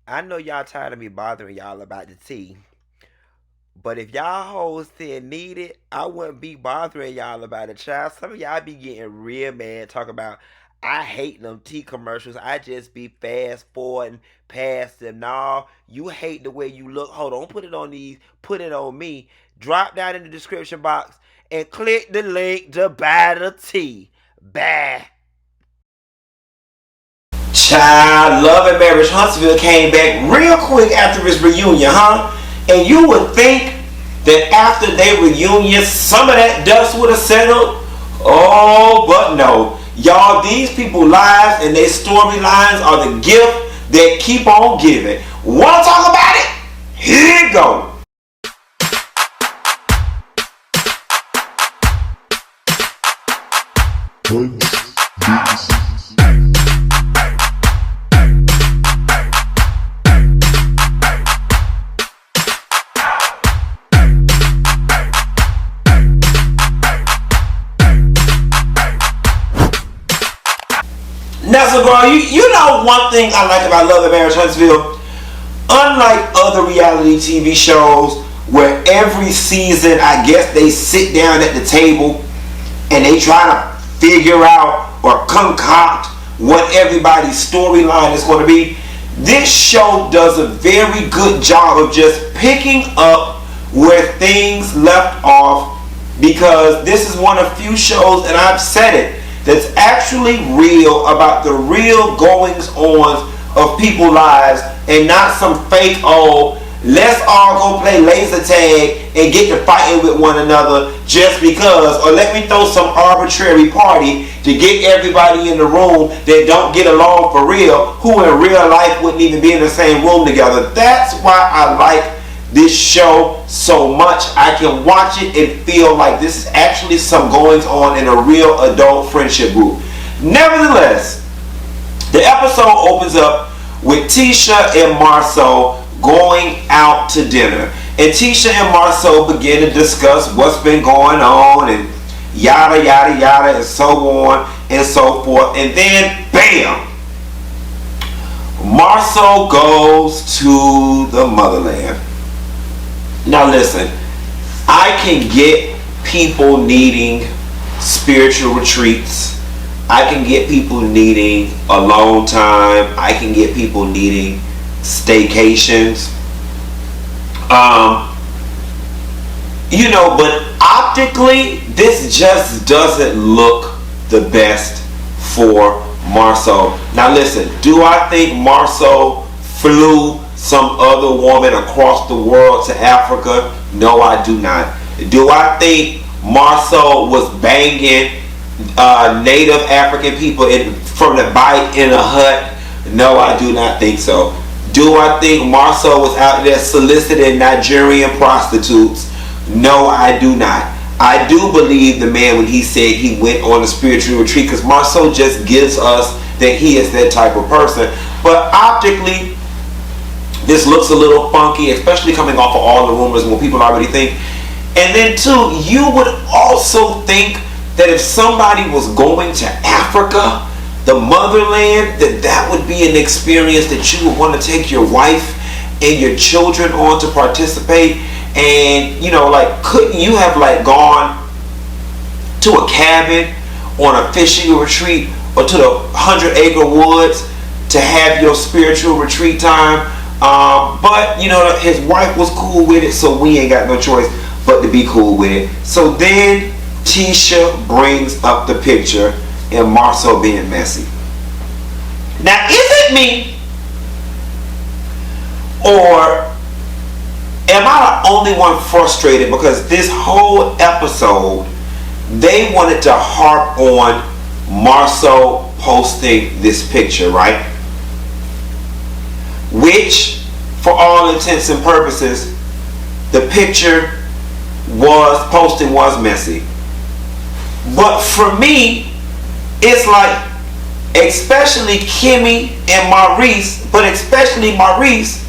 I know y'all tired of me bothering y'all about the tea, but if y'all hoes didn't need it, I wouldn't be bothering y'all about it, child. Some of y'all be getting real mad talking about I hate them tea commercials. I just be fast forwarding past them. Nah, you hate the way you look. Hold on, put it on these, put it on me. Drop down in the description box and click the link to buy the tea. Bye. Child, Love and Marriage Huntsville came back real quick after its reunion, huh? And you would think that after their reunion, some of that dust would have settled. Oh, but no. Y'all, these people's lives and their storylines are the gift that keep on giving. Wanna talk about it? Here you go. Now, so girl, you know one thing I like about Love and Marriage Huntsville? Unlike other reality TV shows where every season, I guess they sit down at the table and they try to figure out or concoct what everybody's storyline is going to be, this show does a very good job of just picking up where things left off, because this is one of few shows, and I've said it, that's actually real about the real goings on of people's lives, and not some fake, oh, let's all go play laser tag and get to fighting with one another just because, or let me throw some arbitrary party to get everybody in the room that don't get along for real, who in real life wouldn't even be in the same room together. That's why I like this show so much. I can watch it and feel like this is actually some goings on in a real adult friendship group. Nevertheless, the episode opens up with Tisha and Marcel going out to dinner. And Tisha and Marcel begin to discuss what's been going on and yada yada yada and so on and so forth. And then bam! Marcel goes to the motherland. Now listen, I can get people needing spiritual retreats. I can get people needing alone time. I can get people needing staycations. But optically, this just doesn't look the best for Marcel. Now listen, do I think Marcel flew some other woman across the world to Africa? No, I do not. Do I think Marcel was banging native African people from the bite in a hut? No, I do not think so. Do I think Marcel was out there soliciting Nigerian prostitutes? No, I do not. I do believe the man when he said he went on a spiritual retreat, because Marcel just gives us that he is that type of person. But optically, this looks a little funky, especially coming off of all the rumors and what people already think. And then too, you would also think that if somebody was going to Africa, the motherland, that would be an experience that you would want to take your wife and your children on to participate. And couldn't you have gone to a cabin on a fishing retreat or to the 100-acre woods to have your spiritual retreat time? But his wife was cool with it, so we ain't got no choice but to be cool with it. So then Tisha brings up the picture and Marcel being messy. Now, is it me, or am I the only one frustrated because this whole episode they wanted to harp on Marcel posting this picture, right? Which, for all intents and purposes, the picture posting was messy. But for me, it's like, especially Kimmy and Maurice, but especially Maurice,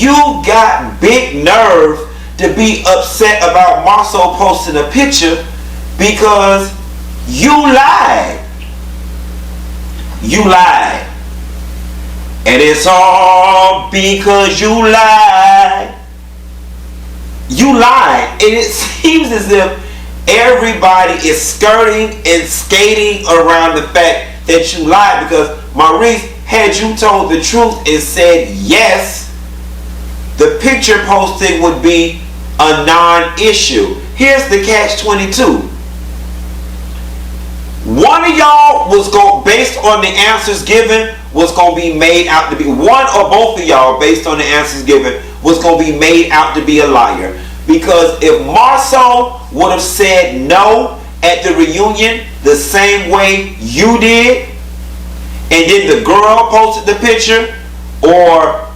you got big nerve to be upset about Marcel posting a picture because you lied. You lied. And it's all because you lied. You lied. And it seems as if everybody is skirting and skating around the fact that you lied. Because Maurice, had you told the truth and said yes, the picture posting would be a non-issue. Here's the catch-22. One of y'all was going, based on the answers given, was going to be made out to be, one or both of y'all, based on the answers given, was going to be made out to be a liar. Because if Marcel would have said no at the reunion the same way you did, and then the girl posted the picture, or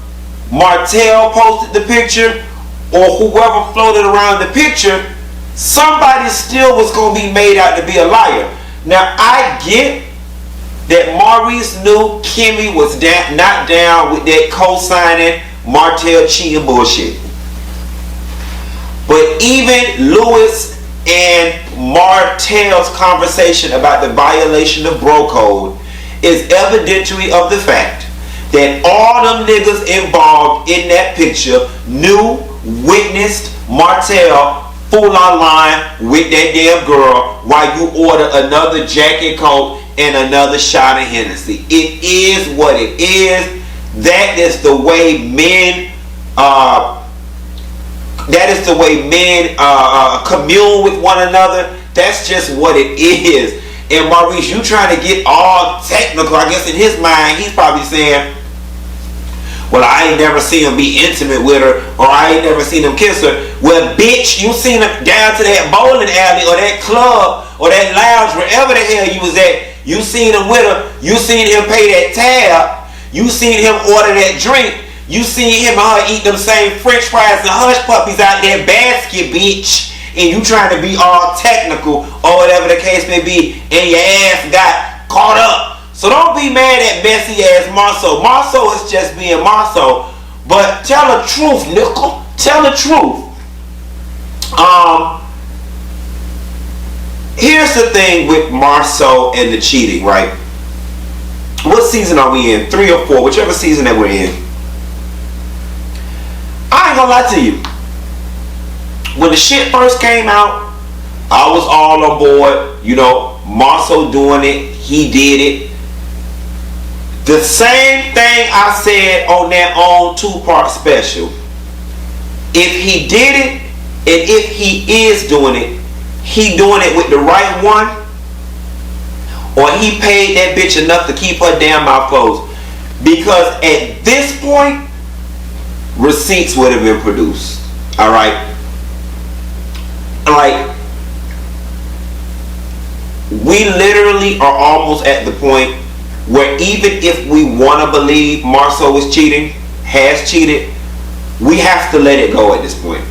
Martell posted the picture, or whoever floated around the picture, somebody still was going to be made out to be a liar. Now, I get that Maurice knew Kimmy was not down with that co-signing Martell cheating bullshit. But even Lewis and Martell's conversation about the violation of bro code is evidentiary of the fact that all them niggas involved in that picture knew, witnessed Martell fool online with that damn girl while you order another Jack and Coke and another shot of Hennessy. It is what it is. That is the way men commune with one another. That's just what it is. And Maurice, you trying to get all technical. I guess in his mind, he's probably saying, well, I ain't never seen him be intimate with her, or I ain't never seen him kiss her. Well, bitch, you seen him down to that bowling alley, or that club, or that lounge, wherever the hell you was at. You seen him with her. You seen him pay that tab. You seen him order that drink. You seen him and her eat them same French fries and hush puppies out there basket, bitch. And you trying to be all technical, or whatever the case may be, and your ass got caught up. So don't be mad at messy ass Marcel. Marcel is just being Marcel. But tell the truth, nickel. Tell the truth. Here's the thing with Marcel and the cheating, right? What season are we in? 3 or 4, whichever season that we're in. I ain't gonna lie to you. When the shit first came out, I was all on board. You know, Marcel doing it. He did it. The same thing I said on that own 2-part special. If he did it, and if he is doing it, he doing it with the right one, or he paid that bitch enough to keep her damn mouth closed. Because at this point, receipts would have been produced. Alright? Like, we literally are almost at the point where even if we want to believe Marcel was cheating, has cheated, we have to let it go at this point.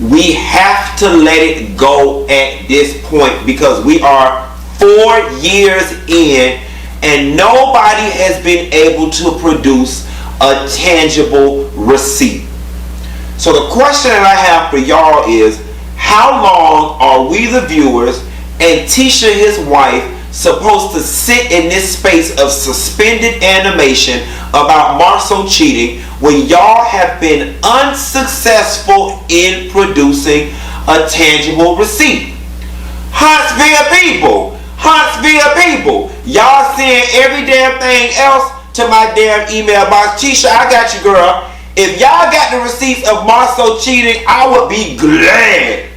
We have to let it go at this point because we are 4 years in and nobody has been able to produce a tangible receipt. So the question that I have for y'all is, how long are we the viewers and Tisha, his wife, supposed to sit in this space of suspended animation about Marcel cheating when y'all have been unsuccessful in producing a tangible receipt? Huntsville people, y'all saying every damn thing else to my damn email box. Tisha, I got you, girl. If y'all got the receipts of Marcel cheating, I would be glad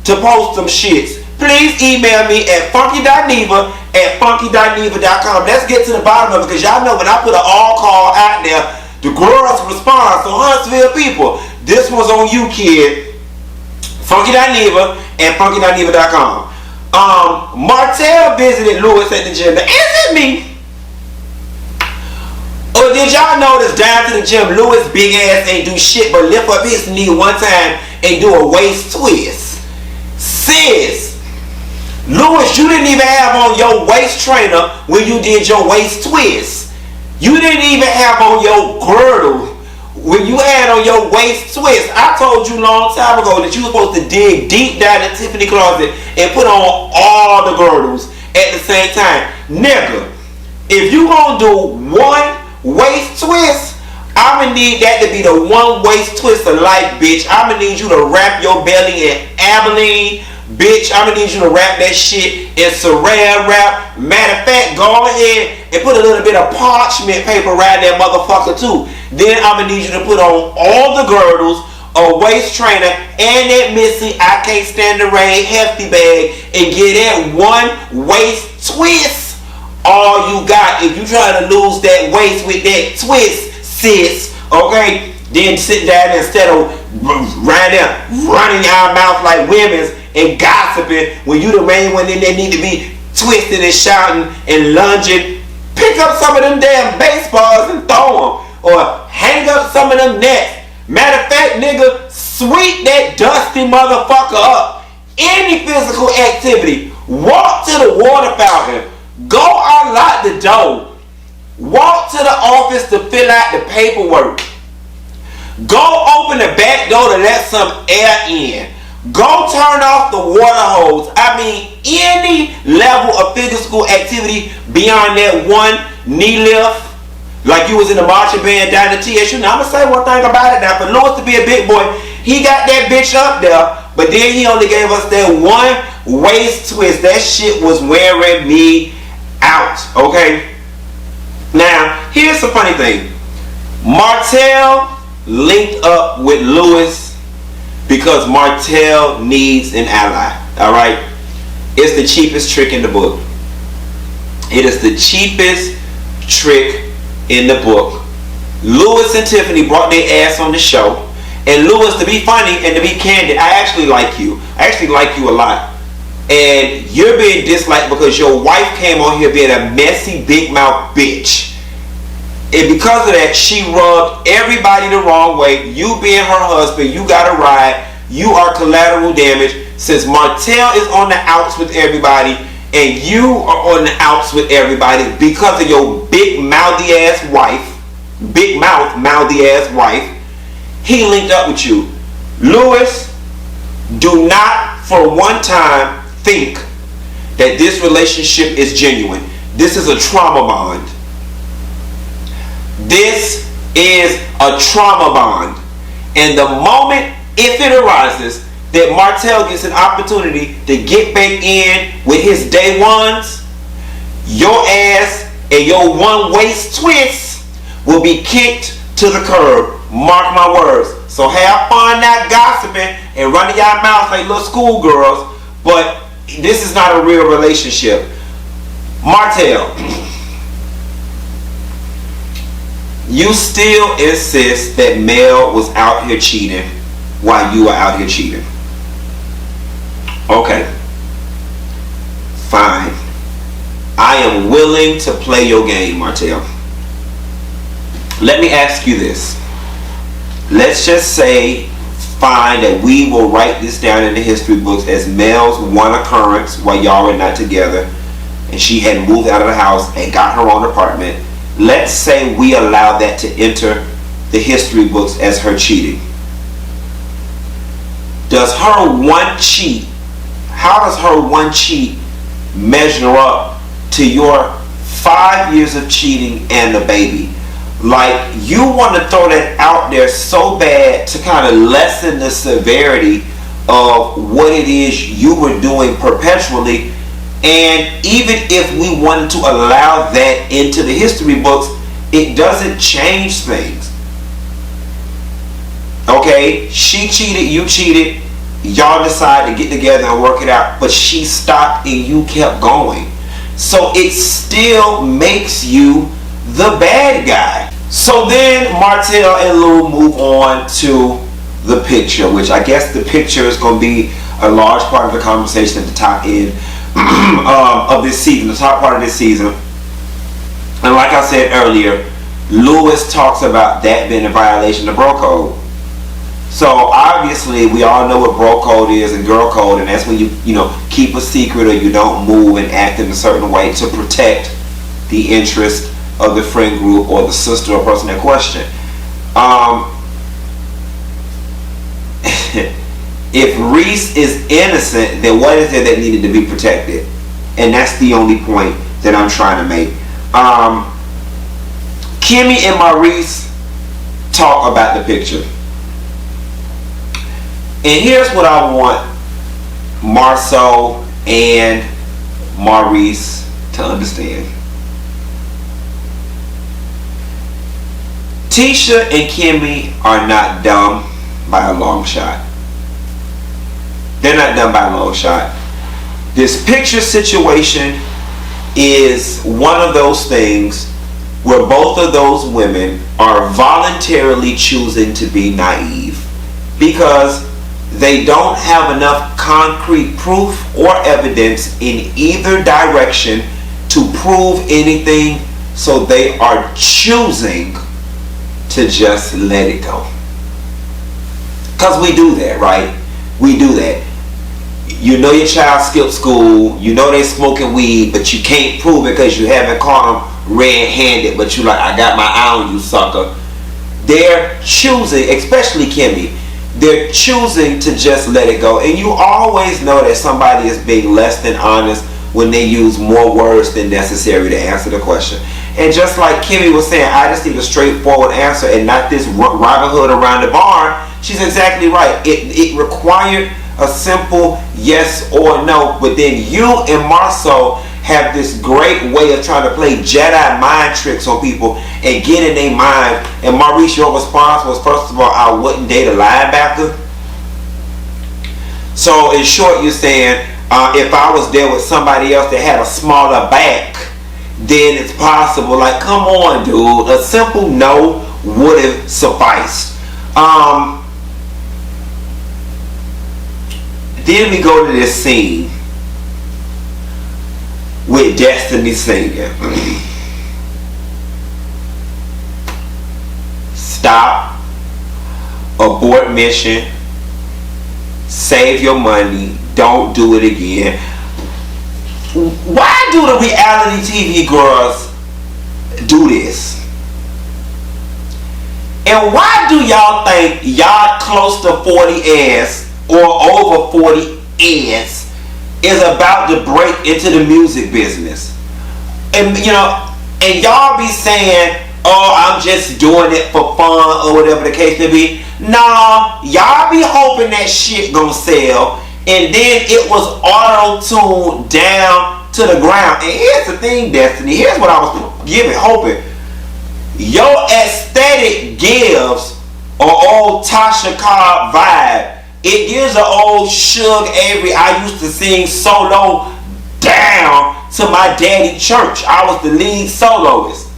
to post some shits. Please email me at funky.neva@funky.neva.com. Let's get to the bottom of it, because y'all know when I put an all call out there, the girls respond. So Huntsville people, this one's on you, kid. funky.neva@funky.neva.com. Martell visited Lewis at the gym. Now, is it me? Or did y'all notice down to the gym, Lewis big ass ain't do shit but lift up his knee one time and do a waist twist? Sis, Lewis, you didn't even have on your waist trainer when you did your waist twist. You didn't even have on your girdle when you had on your waist twist. I told you a long time ago that you were supposed to dig deep down in the Tiffany closet and put on all the girdles at the same time. Nigga, if you gonna do one waist twist, I'ma need that to be the one waist twist of life, bitch. I'ma need you to wrap your belly in Abilene. Bitch, I'ma need you to wrap that shit in saran wrap. Matter of fact, go ahead and put a little bit of parchment paper around that motherfucker too. Then I'ma need you to put on all the girdles, a waist trainer, and that Missy I Can't Stand the Rain hefty bag, and get that one waist twist. All you got. If you trying to lose that waist with that twist, sis, okay, then sit down instead of running your mouth like women's and gossiping when you the main one and they need to be twisting and shouting and lunging. Pick up some of them damn baseballs and throw them, or hang up some of them nets. Matter of fact, nigga, sweep that dusty motherfucker up. Any physical activity, walk to the water fountain, go unlock the door, walk to the office to fill out the paperwork, go open the back door to let some air in, go turn off the water hose. I mean, any level of physical activity beyond that one knee lift, like you was in the marching band down the TSU. Now, I'm going to say one thing about it now. For Lewis to be a big boy, he got that bitch up there, but then he only gave us that one waist twist. That shit was wearing me out, okay? Now, here's the funny thing. Martell linked up with Lewis because Martell needs an ally, alright? It's the cheapest trick in the book. It is the cheapest trick in the book. Lewis and Tiffany brought their ass on the show, and Lewis, to be funny and to be candid, I actually like you. I actually like you a lot. And you're being disliked because your wife came on here being a messy, big mouth bitch. And because of that, she rubbed everybody the wrong way. You being her husband, you got a ride. You are collateral damage. Since Martell is on the outs with everybody, and you are on the outs with everybody because of your big mouthy ass wife, big mouth mouthy ass wife, he linked up with you. Lewis, do not for one time think that this relationship is genuine. This is a trauma bond. This is a trauma bond. And the moment, if it arises, that Martell gets an opportunity to get back in with his day ones, your ass and your one waist twist will be kicked to the curb. Mark my words. So have fun not gossiping and running your mouth like little schoolgirls, but this is not a real relationship. Martell, you still insist that Mel was out here cheating while you were out here cheating. Okay. Fine. I am willing to play your game, Martell. Let me ask you this. Let's just say, fine, that we will write this down in the history books as Mel's one occurrence while y'all were not together, and she had moved out of the house and got her own apartment. Let's say we allow that to enter the history books as her cheating. Does her one cheat, how does her one cheat measure up to your 5 years of cheating and the baby? Like, you want to throw that out there so bad to kind of lessen the severity of what it is you were doing perpetually. And even if we wanted to allow that into the history books, it doesn't change things. Okay, she cheated, you cheated, y'all decided to get together and work it out, but she stopped and you kept going. So it still makes you the bad guy. So then Martell and Lou move on to the picture, which I guess the picture is going to be a large part of the conversation at the top end of this season, the top part of this season. And like I said earlier, Lewis talks about that being a violation of bro code. So obviously we all know what bro code is and girl code, and that's when you know, keep a secret or you don't move and act in a certain way to protect the interest of the friend group or the sister or person in question. If Reese is innocent, then what is it that needed to be protected? And that's the only point that I'm trying to make. Kimmy and Maurice talk about the picture. And here's what I want Marcel and Maurice to understand. Tisha and Kimmy are not dumb by a long shot. They're not dumb by a long shot. This picture situation is one of those things where both of those women are voluntarily choosing to be naive because they don't have enough concrete proof or evidence in either direction to prove anything, so they are choosing to just let it go. Because we do that, right? We do that. You know your child skipped school, you know they smoking weed, but you can't prove it because you haven't caught them red-handed, but you like, I got my eye on you, sucker. They're choosing, especially Kimmy, they're choosing to just let it go. And you always know that somebody is being less than honest when they use more words than necessary to answer the question. And just like Kimmy was saying, I just need a straightforward answer and not this Robin Hood around the barn. She's exactly right. It required a simple yes or no. But then you and Marcel have this great way of trying to play Jedi mind tricks on people and get in their mind. And Maurice, your response was, first of all, I wouldn't date a linebacker. So in short, you're saying, if I was there with somebody else that had a smaller back, then it's possible. Like, come on, dude. A simple no would have sufficed. Then we go to this scene with Destiny singing. Stop. Abort mission. Save your money. Don't do it again. Why do the reality TV girls do this? And why do y'all think y'all close to 40 ass or over 40 ass is about to break into the music business? And you know, and y'all be saying, oh, I'm just doing it for fun or whatever the case may be. Nah, y'all be hoping that shit gonna sell. And then it was auto-tuned down to the ground. And here's the thing, Destiny. Here's what I was hoping. Your aesthetic gives an old Tasha Cobb vibe. It gives an old Suge Avery, I used to sing solo down to my daddy church. I was the lead soloist.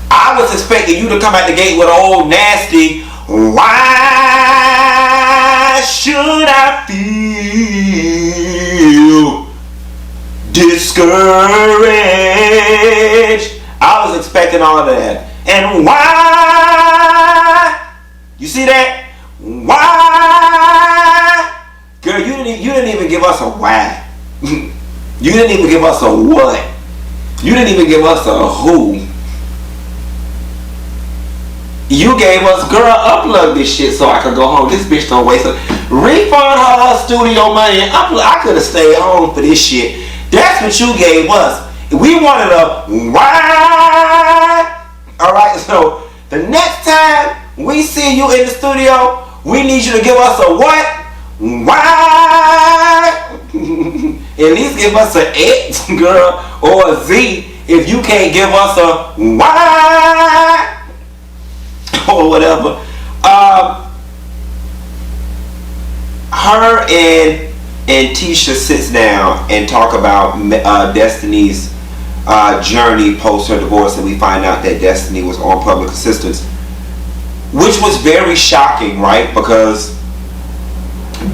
I was expecting you to come out the gate with an old nasty, why should I feel discouraged? I was expecting all of that. And why? You see that? Why? Girl, you didn't even give us a why. You didn't even give us a what. You didn't even give us a who. You gave us, girl, upload this shit so I could go home. This bitch don't waste it. Refund her studio money and upload. I could have stayed home for this shit. That's what you gave us. We wanted a why. Alright, so the next time we see you in the studio, we need you to give us a what? Why? At least give us an X, girl, or a Z if you can't give us a why. Or whatever. Her and Tisha sits down and talk about Destiny's journey post her divorce, and we find out that Destiny was on public assistance, which was very shocking, right? Because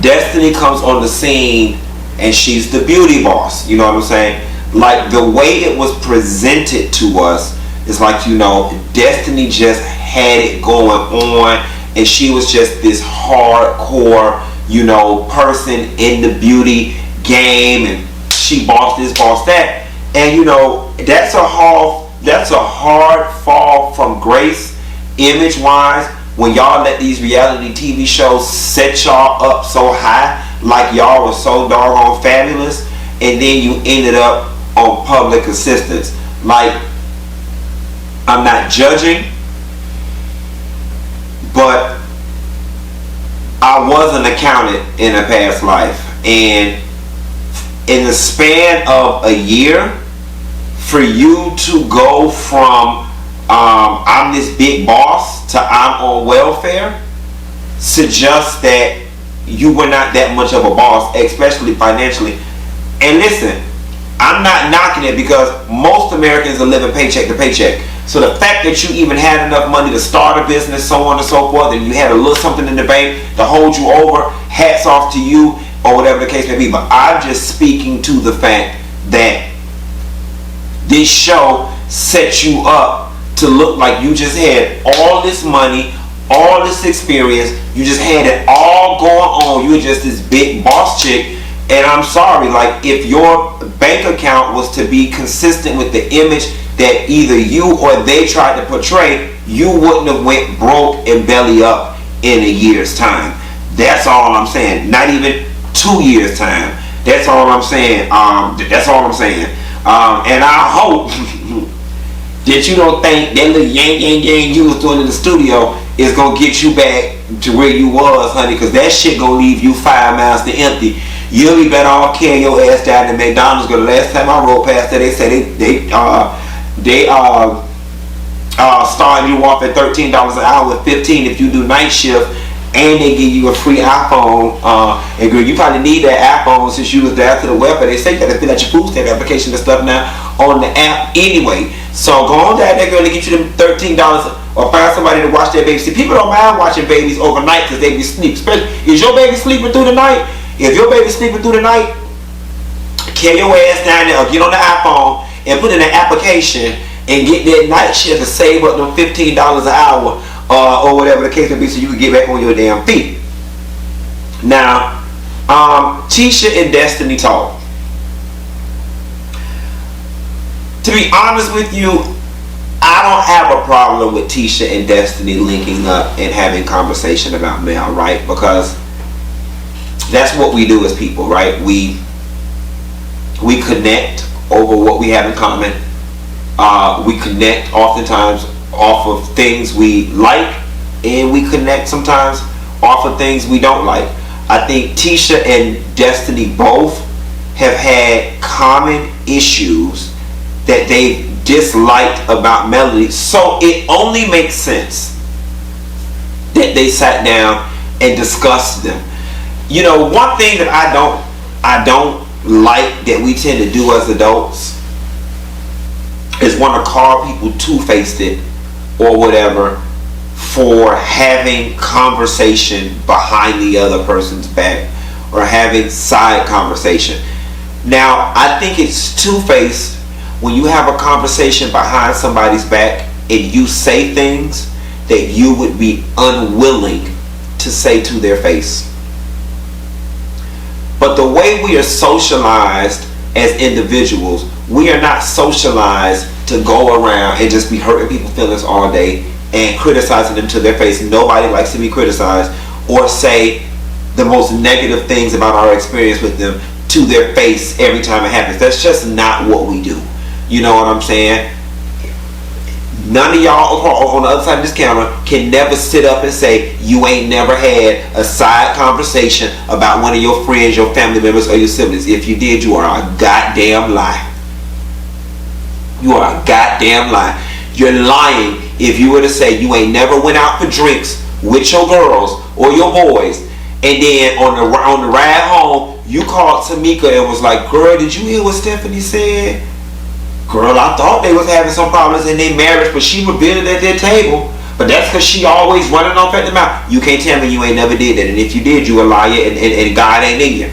Destiny comes on the scene and she's the beauty boss. You know what I'm saying? Like, the way it was presented to us is like, you know, Destiny just had it going on, and she was just this hardcore, you know, person in the beauty game, and she bossed this, bossed that, and you know, that's a hard fall from grace, image wise, when y'all let these reality TV shows set y'all up so high, like y'all were so doggone fabulous, and then you ended up on public assistance. Like, I'm not judging, but I was an accountant in a past life, and in the span of a year, for you to go from I'm this big boss to I'm on welfare suggests that you were not that much of a boss, especially financially. And listen, I'm not knocking it because most Americans are living paycheck to paycheck. So the fact that you even had enough money to start a business, so on and so forth, and you had a little something in the bank to hold you over, hats off to you, or whatever the case may be. But I'm just speaking to the fact that this show sets you up to look like you just had all this money, all this experience, you just had it all going on, you were just this big boss chick. And I'm sorry, like, if your bank account was to be consistent with the image that either you or they tried to portray, you wouldn't have went broke and belly up in a year's time. That's all I'm saying. Not even 2 years time. That's all I'm saying. That's all I'm saying. And I hope that you don't think that little yang you was doing in the studio is gonna get you back to where you was, honey, because that shit gonna leave you 5 miles to empty. You'll be better off carrying your ass down to McDonald's. Because the last time I rode past there, they said they starting you off at $13 an hour with 15 if you do night shift, and they give you a free iPhone. And girl, you probably need that iPhone since you was there to the welfare. They say you gotta fill out your food stamp application and stuff now on the app anyway. So go on down there, girl, and get you them $13, or find somebody to watch their baby. See, people don't mind watching babies overnight because they be sleep. Especially, is your baby sleeping through the night? If your baby's sleeping through the night, carry your ass down there or get on the iPhone and put in an application and get that night shift to save up them $15 an hour or whatever the case may be, so you can get back on your damn feet. Now, Tisha and Destiny talk. To be honest with you, I don't have a problem with Tisha and Destiny linking up and having conversation about Mel, right? Because that's what we do as people, right? We connect over what we have in common. We connect oftentimes off of things we like, and we connect sometimes off of things we don't like. I think Tisha and Destiny both have had common issues that they've disliked about Melody, so it only makes sense that they sat down and discussed them. You know, one thing that I don't like that we tend to do as adults is want to call people two-faced or whatever for having conversation behind the other person's back or having side conversation. Now, I think it's two-faced when you have a conversation behind somebody's back and you say things that you would be unwilling to say to their face. But the way we are socialized as individuals, we are not socialized to go around and just be hurting people's feelings all day and criticizing them to their face. Nobody likes to be criticized or say the most negative things about our experience with them to their face every time it happens. That's just not what we do. You know what I'm saying? None of y'all on the other side of this camera can never sit up and say you ain't never had a side conversation about one of your friends, your family members, or your siblings. If you did, you are a goddamn lie. You are a goddamn lie. You're lying if you were to say you ain't never went out for drinks with your girls or your boys, and then on the ride home you called Tamika and was like, "Girl, did you hear what Stephanie said? Girl, I thought they was having some problems in their marriage, but she revealed it at their table. But that's because she always running off at the mouth." You can't tell me you ain't never did that. And if you did, you a liar, and God ain't in you.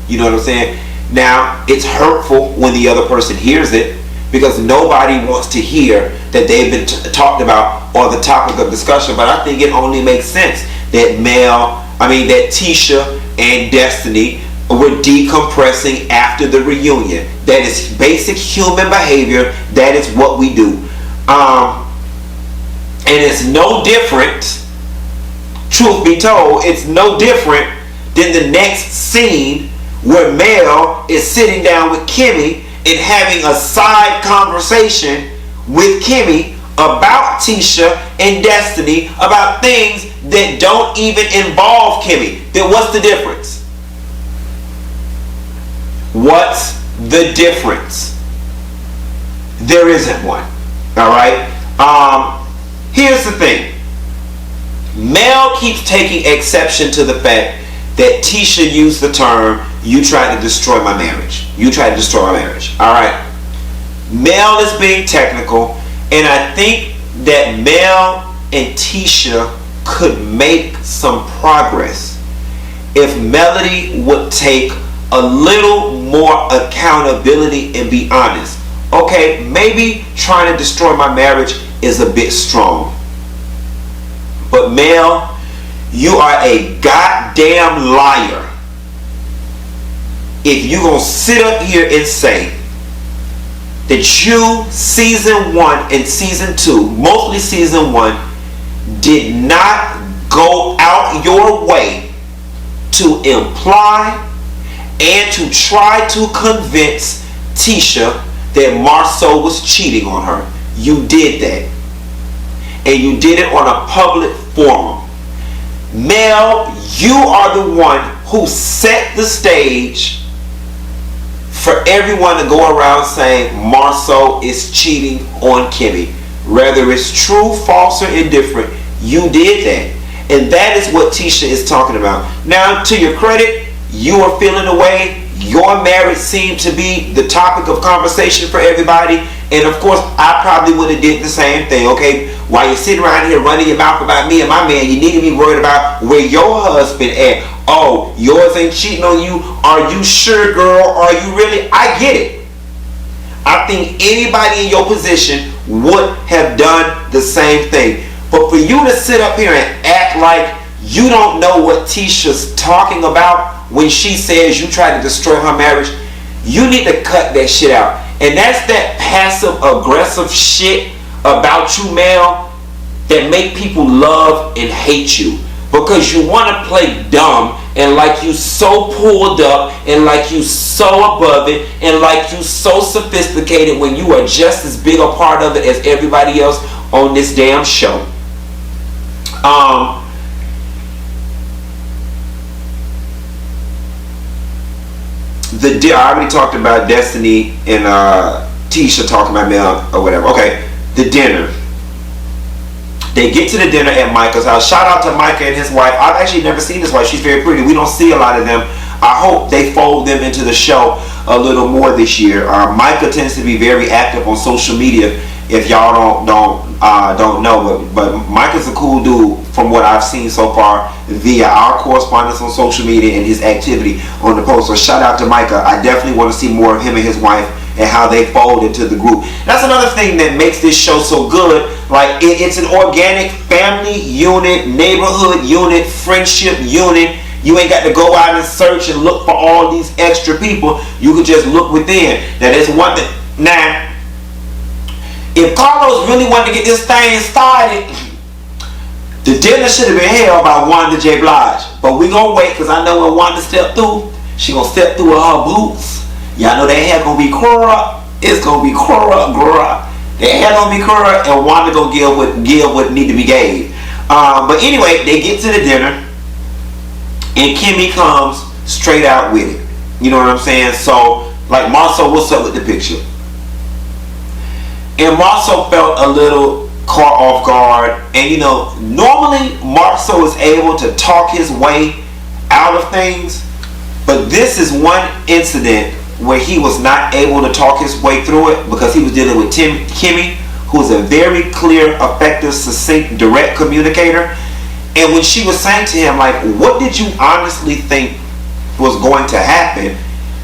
You know what I'm saying? Now, it's hurtful when the other person hears it, because nobody wants to hear that they've been talked about or the topic of discussion. But I think it only makes sense that that Tisha and Destiny were decompressing after the reunion. That is basic human behavior. That is what we do. And it's no different, truth be told, it's no different than the next scene where Mel is sitting down with Kimmy and having a side conversation with Kimmy about Tisha and Destiny about things that don't even involve Kimmy. Then what's the difference? What's the difference? There isn't one. Alright? Here's the thing. Mel keeps taking exception to the fact that Tisha used the term, "You tried to destroy my marriage." You tried to destroy my marriage. Alright? Mel is being technical, and I think that Mel and Tisha could make some progress if Melody would take a little more accountability and be honest. Okay, maybe trying to destroy my marriage is a bit strong. But Mel, you are a goddamn liar if you gonna sit up here and say that you, season 1 and season 2, mostly season 1, did not go out your way to imply and to try to convince Tisha that Marcel was cheating on her. You did that. And you did it on a public forum. Mel, you are the one who set the stage for everyone to go around saying Marcel is cheating on Kimmy. Whether it's true, false, or indifferent, you did that. And that is what Tisha is talking about. Now, to your credit, you are feeling away. Your marriage seemed to be the topic of conversation for everybody. And of course, I probably would have did the same thing, okay? While you're sitting around here running your mouth about me and my man, you need to be worried about where your husband at. Oh, yours ain't cheating on you? Are you sure, girl? Are you really? I get it. I think anybody in your position would have done the same thing. But for you to sit up here and act like you don't know what Tisha's talking about when she says you tried to destroy her marriage, you need to cut that shit out. And that's that passive aggressive shit about you, Mel, that make people love and hate you. Because you want to play dumb and like you so pulled up and like you so above it and like you so sophisticated when you are just as big a part of it as everybody else on this damn show. I already talked about Destiny and Tisha talking about Mel or whatever. Okay, the dinner. They get to the dinner at Micah's house. Shout out to Micah and his wife. I've actually never seen his wife. She's very pretty. We don't see a lot of them. I hope they fold them into the show a little more this year. Micah tends to be very active on social media. If y'all don't know, but Micah's a cool dude from what I've seen so far via our correspondence on social media and his activity on the post. So shout out to Micah. I definitely want to see more of him and his wife and how they fold into the group. That's another thing that makes this show so good. Like it's an organic family unit, neighborhood unit, friendship unit. You ain't got to go out and search and look for all these extra people. You can just look within. Now there's one thing. Now, if Carlos really wanted to get this thing started, the dinner should have been held by Wanda J. Blige. But we gonna wait, because I know when Wanda step through, she gonna step through with her boots. Y'all know that hair gonna be curl. It's gonna be curl. That hair gonna be curl, and Wanda gonna give what need to be gave. But anyway, they get to the dinner, and Kimmy comes straight out with it. You know what I'm saying? So, like, Marcel, what's up with the picture? And Marcel felt a little caught off guard. And you know, normally Marcel is able to talk his way out of things, but this is one incident where he was not able to talk his way through it because he was dealing with Kimmy, who's a very clear, effective, succinct, direct communicator. And when she was saying to him, like, what did you honestly think was going to happen?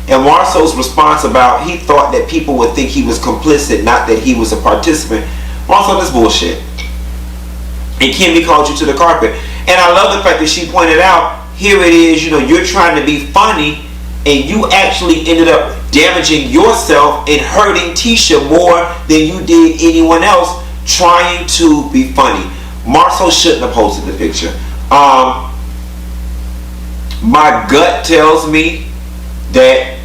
And Marcel's response about he thought that people would think he was complicit, not that he was a participant. Marcel, that's bullshit. And Kimmy called you to the carpet. And I love the fact that she pointed out, here it is, you know, you're trying to be funny, and you actually ended up damaging yourself and hurting Tisha more than you did anyone else trying to be funny. Marcel shouldn't have posted the picture. My gut tells me that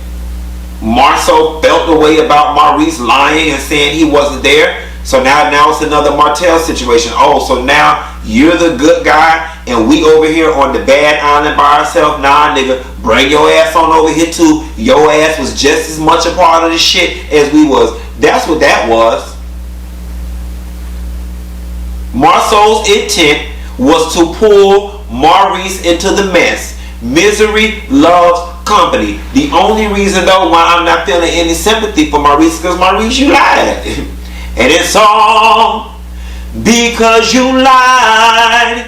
Marcel felt the way about Maurice lying and saying he wasn't there. So now it's another Martell situation. Oh, so now you're the good guy and we over here on the bad island by ourselves. Nah, nigga, bring your ass on over here too. Your ass was just as much a part of the shit as we was. That's what that was. Marcel's intent was to pull Maurice into the mess. Misery loves company. The only reason though why I'm not feeling any sympathy for Maurice is because Maurice, you lied. And it's all because you lied.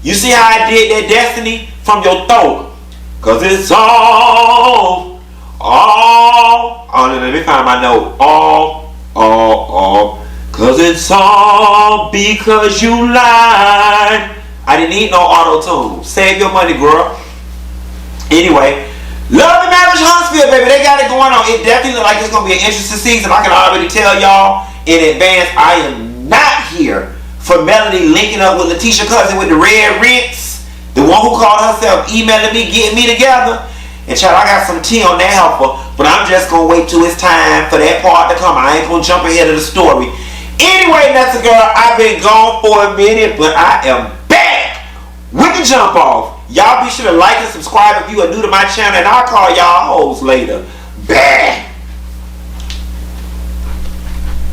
You see how I did that, Destiny? From your throat. Cause it's all. Oh, let me find my note. All. Cause it's all because you lied. I didn't need no auto-tune. Save your money, girl. Anyway, Love and Marriage Huntsville, baby. They got it going on. It definitely looks like it's going to be an interesting season. I can already tell y'all in advance, I am not here for Melody linking up with Letitia Cousin with the red rinse. The one who called herself emailing me, getting me together. And child, I got some tea on that helper. But I'm just going to wait till it's time for that part to come. I ain't going to jump ahead of the story. Anyway, that's a girl. I've been gone for a minute, but I am back with the jump off. Y'all be sure to like and subscribe if you are new to my channel, and I'll call y'all hoes later. Back.